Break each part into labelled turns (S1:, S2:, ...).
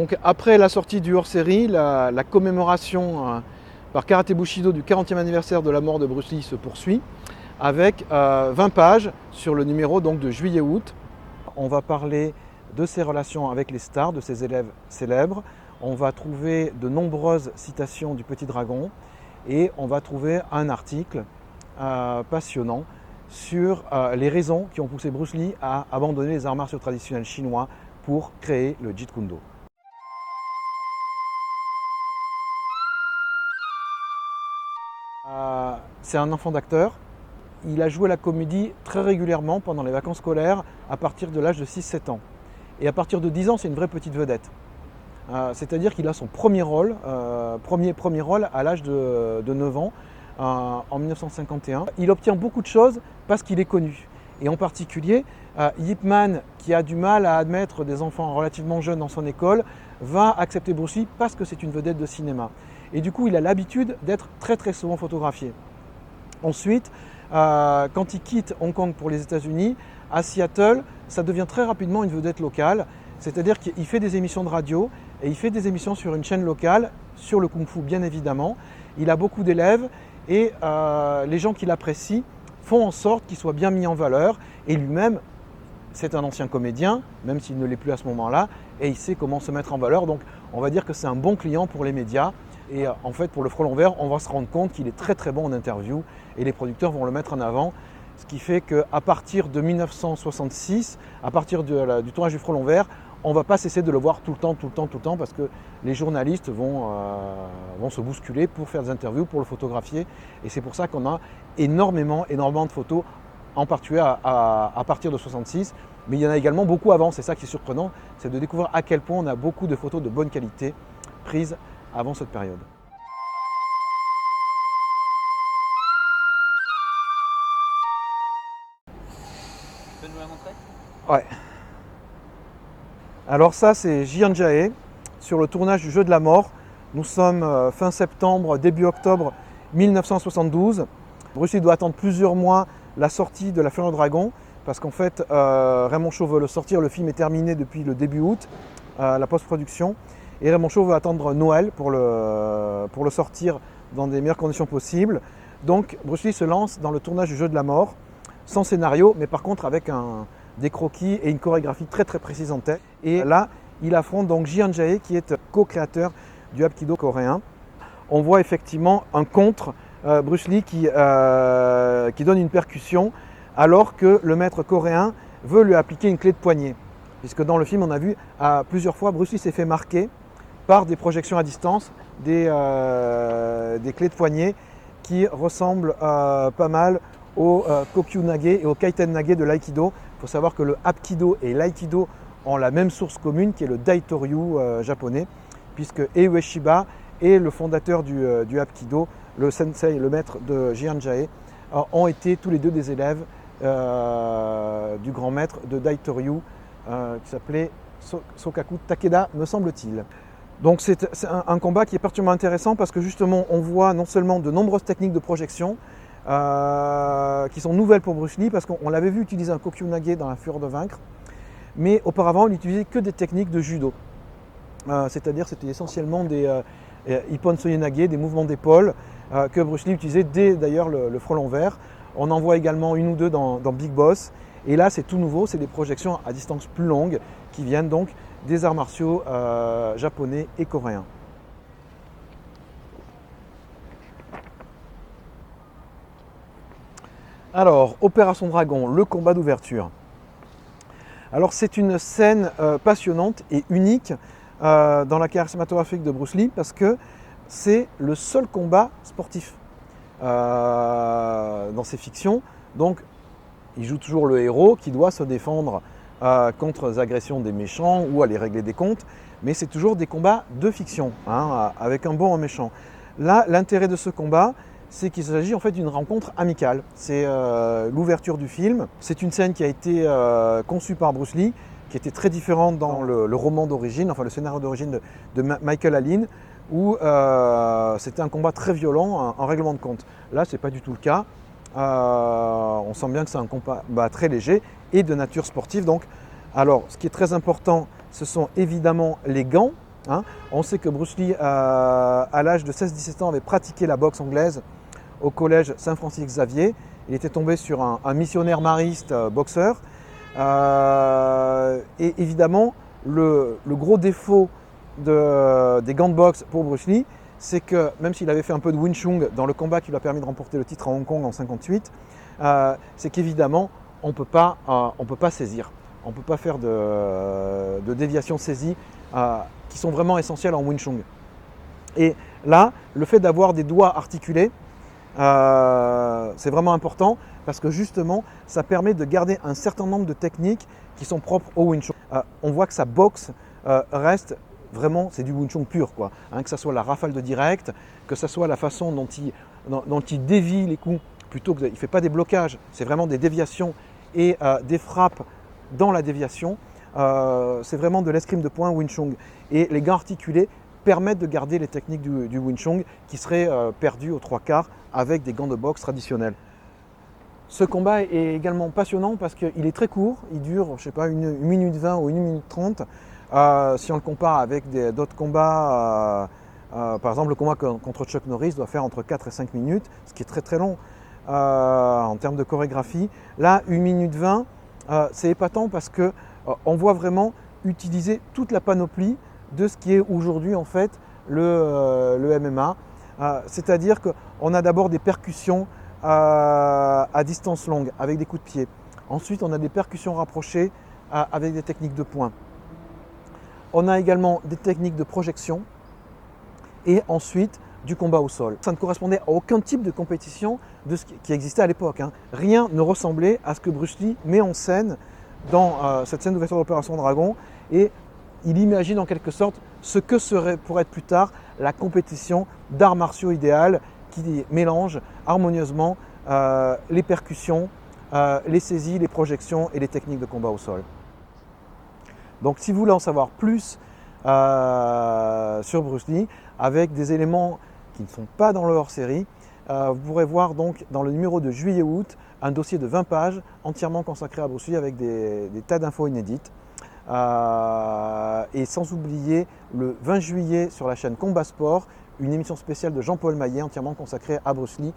S1: Donc après la sortie du hors-série, la commémoration par Karaté Bushido du 40e anniversaire de la mort de Bruce Lee se poursuit avec 20 pages sur le numéro donc, de juillet-août. On va parler de ses relations avec les stars, de ses élèves célèbres. On va trouver de nombreuses citations du Petit Dragon et on va trouver un article passionnant sur les raisons qui ont poussé Bruce Lee à abandonner les arts martiaux traditionnels chinois pour créer le Jeet Kune Do. C'est un enfant d'acteur. Il a joué la comédie très régulièrement pendant les vacances scolaires à partir de l'âge de 6-7 ans. Et à partir de 10 ans, c'est une vraie petite vedette. C'est-à-dire qu'il a son premier rôle, premier rôle à l'âge de 9 ans, en 1951. Il obtient beaucoup de choses parce qu'il est connu. Et en particulier, Ip Man, qui a du mal à admettre des enfants relativement jeunes dans son école, va accepter Bruce Lee parce que c'est une vedette de cinéma. Et du coup, il a l'habitude d'être très très souvent photographié. Ensuite, quand il quitte Hong Kong pour les États-Unis, à Seattle, ça devient très rapidement une vedette locale. C'est-à-dire qu'il fait des émissions de radio et il fait des émissions sur une chaîne locale, sur le Kung Fu bien évidemment. Il a beaucoup d'élèves et les gens qui l'apprécient font en sorte qu'il soit bien mis en valeur. Et lui-même, c'est un ancien comédien, même s'il ne l'est plus à ce moment-là, et il sait comment se mettre en valeur. Donc on va dire que c'est un bon client pour les médias. Et en fait, pour le Frelon Vert, on va se rendre compte qu'il est très très bon en interview et les producteurs vont le mettre en avant. Ce qui fait qu'à partir de 1966, à partir du tournage du Frelon Vert, on ne va pas cesser de le voir tout le temps, parce que les journalistes vont se bousculer pour faire des interviews, pour le photographier. Et c'est pour ça qu'on a énormément de photos, en particulier à partir de 66. Mais il y en a également beaucoup avant, c'est ça qui est surprenant, c'est de découvrir à quel point on a beaucoup de photos de bonne qualité prises avant cette période.
S2: Tu peux nous la montrer ?
S1: Ouais. Alors ça c'est Jian Jae sur le tournage du Jeu de la mort. Nous sommes fin septembre, début octobre 1972. Bruce Lee doit attendre plusieurs mois la sortie de La Flamme au Dragon parce qu'en fait Raymond Shaw veut le sortir, le film est terminé depuis le début août, la post-production. Et Raymond Shaw veut attendre Noël pour le sortir dans des meilleures conditions possibles. Donc Bruce Lee se lance dans le tournage du Jeu de la mort, sans scénario, mais par contre avec des croquis et une chorégraphie très très précise en tête. Et là, il affronte donc Jian Jae qui est co-créateur du Hapkido coréen. On voit effectivement un contre Bruce Lee qui donne une percussion alors que le maître coréen veut lui appliquer une clé de poignet. Puisque dans le film, on a vu plusieurs fois Bruce Lee s'est fait marquer par des projections à distance, des clés de poignet qui ressemblent pas mal au Kokyu-nage et au Kaiten-nage de l'aïkido. Il faut savoir que le Hapkido et l'aïkido ont la même source commune qui est le Daitoryu japonais, puisque Eue Shiba est le fondateur du Hapkido, le sensei, le maître de Jian Jae, ont été tous les deux des élèves du grand maître de Daitoryu qui s'appelait Sokaku Takeda, me semble-t-il. Donc c'est un combat qui est particulièrement intéressant parce que justement on voit non seulement de nombreuses techniques de projection qui sont nouvelles pour Bruce Lee parce qu'on l'avait vu utiliser un Kokyu-nage dans La Fureur de vaincre, mais auparavant il n'utilisait que des techniques de judo. C'est-à-dire c'était essentiellement des Ippon Soye-nage, des mouvements d'épaule que Bruce Lee utilisait dès d'ailleurs le Frelon Vert. On en voit également une ou deux dans Big Boss. Et là c'est tout nouveau, c'est des projections à distance plus longue qui viennent donc des arts martiaux japonais et coréens. Alors, Opération Dragon, le combat d'ouverture. Alors c'est une scène passionnante et unique dans la carrière cinématographique de Bruce Lee parce que c'est le seul combat sportif dans ses fictions. Donc il joue toujours le héros qui doit se défendre contre les agressions des méchants ou aller régler des comptes, mais c'est toujours des combats de fiction, avec un bon et un méchant. Là, l'intérêt de ce combat, c'est qu'il s'agit en fait d'une rencontre amicale. C'est l'ouverture du film. C'est une scène qui a été conçue par Bruce Lee, qui était très différente dans le roman d'origine, enfin le scénario d'origine de Michael Allin, où c'était un combat très violent, un règlement de compte. Là, ce n'est pas du tout le cas. On sent bien que c'est un combat très léger et de nature sportive. Donc, alors, ce qui est très important, ce sont évidemment les gants hein. On sait que Bruce Lee, à l'âge de 16-17 ans, avait pratiqué la boxe anglaise au collège Saint-Francis-Xavier. Il était tombé sur un missionnaire mariste boxeur. Et évidemment, le gros défaut des gants de boxe pour Bruce Lee, c'est que même s'il avait fait un peu de Wing Chun dans le combat qui lui a permis de remporter le titre à Hong Kong en 1958, c'est qu'évidemment, on ne peut pas saisir. On ne peut pas faire de déviation saisie qui sont vraiment essentielles en Wing Chun. Et là, le fait d'avoir des doigts articulés, c'est vraiment important parce que justement, ça permet de garder un certain nombre de techniques qui sont propres au Wing Chun. On voit que sa boxe reste vraiment, c'est du Wing Chun pur, quoi. Hein, que ce soit la rafale de direct, que ce soit la façon dont il dévie les coups, plutôt qu'il ne fait pas des blocages, c'est vraiment des déviations et des frappes dans la déviation. C'est vraiment de l'escrime de poing Wing Chun. Et les gants articulés permettent de garder les techniques du Wing Chun qui seraient perdues aux 3/4 avec des gants de boxe traditionnels. Ce combat est également passionnant parce qu'il est très court, il dure, je sais pas, 1 minute 20 ou 1 minute 30. Si on le compare avec d'autres combats, par exemple le combat contre Chuck Norris doit faire entre 4 et 5 minutes, ce qui est très très long en termes de chorégraphie. Là, 1 minute 20, c'est épatant parce qu'on voit vraiment utiliser toute la panoplie de ce qui est aujourd'hui en fait le MMA. C'est-à-dire qu'on a d'abord des percussions à distance longue avec des coups de pied. Ensuite, on a des percussions rapprochées avec des techniques de poing. On a également des techniques de projection et ensuite du combat au sol. Ça ne correspondait à aucun type de compétition qui existait à l'époque. Rien ne ressemblait à ce que Bruce Lee met en scène dans cette scène d'ouverture d'Opération Dragon, et il imagine en quelque sorte ce que serait pour être plus tard la compétition d'arts martiaux idéales qui mélange harmonieusement les percussions, les saisies, les projections et les techniques de combat au sol. Donc si vous voulez en savoir plus sur Bruce Lee, avec des éléments qui ne sont pas dans le hors-série, vous pourrez voir donc dans le numéro de juillet-août un dossier de 20 pages entièrement consacré à Bruce Lee avec des tas d'infos inédites. Et sans oublier le 20 juillet sur la chaîne Combat Sport, une émission spéciale de Jean-Paul Maillet entièrement consacrée à Bruce Lee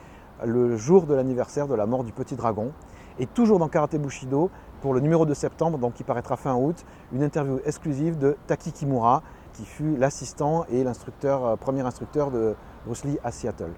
S1: le jour de l'anniversaire de la mort du petit dragon. Et toujours dans Karaté Bushido, pour le numéro de septembre, donc qui paraîtra fin août, une interview exclusive de Taki Kimura, qui fut l'assistant et l'instructeur, premier instructeur de Bruce Lee à Seattle.